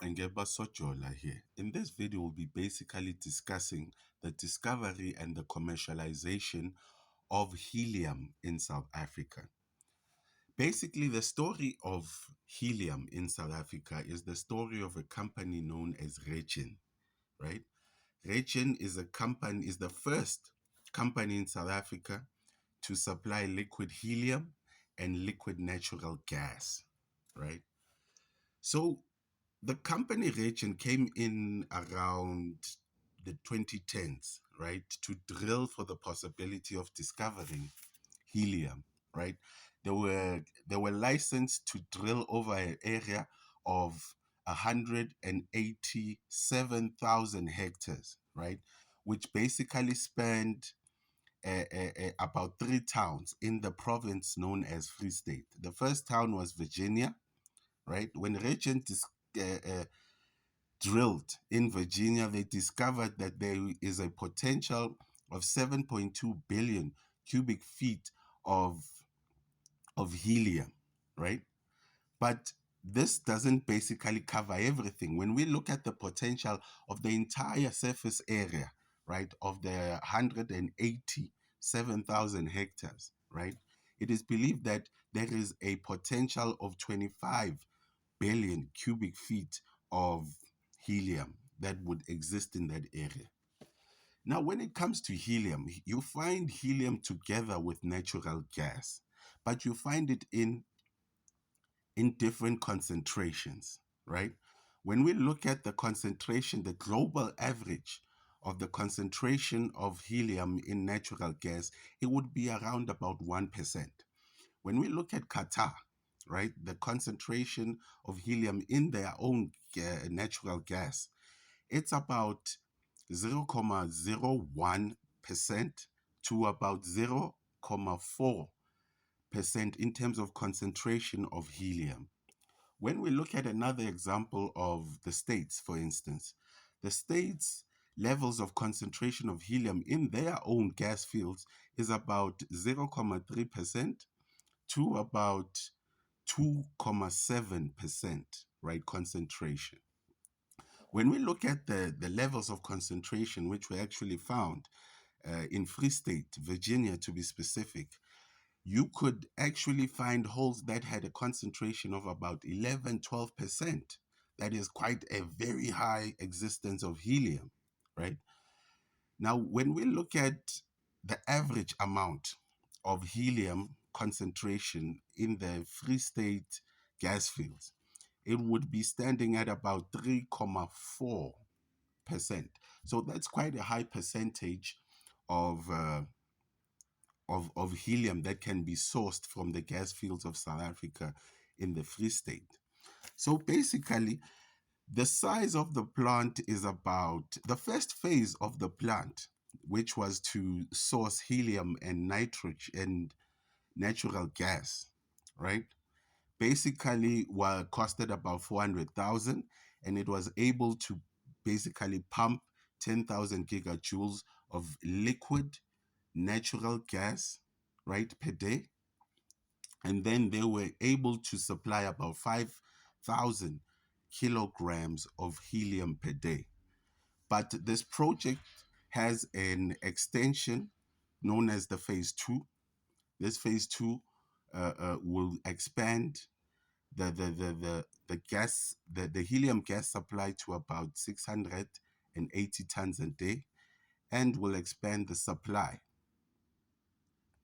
Ngeba Sojola here. In this video, we'll be basically discussing the discovery and the commercialization of helium in South Africa. Basically, the story of helium in South Africa is the story of a company known as Rengen, right? Rengen is the first company in South Africa to supply liquid helium and liquid natural gas, right? So the company Rengen came in around the 2010s, right, to drill for the possibility of discovering helium, right? They were licensed to drill over an area of 187,000 hectares, right, which basically spanned about 3 towns in the province known as Free State. The first town was Virginia, right? When Regent drilled in Virginia, they discovered that there is a potential of 7.2 billion cubic feet of helium, right? But this doesn't basically cover everything. When we look at the potential of the entire surface area, right, of the 187,000 hectares, right, it is believed that there is a potential of 25 billion cubic feet of helium that would exist in that area. Now, when it comes to helium, you find helium together with natural gas, but you find it in different concentrations, right? When we look at the concentration, the global average of the concentration of helium in natural gas, it would be around about 1%. When we look at Qatar, right, the concentration of helium in their own natural gas, it's about 0.01% to about 0.4% in terms of concentration of helium. When we look at another example of the states, for instance, the states' levels of concentration of helium in their own gas fields is about 0.3% to about 2.7%, right, concentration. When we look at the levels of concentration which were actually found in Free State, Virginia to be specific, you could actually find holes that had a concentration of about 11-12%. That is quite a very high existence of helium, right? Now, when we look at the average amount of helium concentration in the Free State gas fields, it would be standing at about 3.4%. So that's quite a high percentage of helium that can be sourced from the gas fields of South Africa in the Free State. So basically, the size of the plant is about the first phase of the plant, which was to source helium and nitrogen and natural gas, right? Basically, costed about 400,000, and it was able to basically pump 10,000 gigajoules of liquid natural gas, right, per day. And then they were able to supply about 5,000 kilograms of helium per day. But this project has an extension known as the phase two. This phase two will expand the helium gas supply to about 680 tons a day, and will expand the supply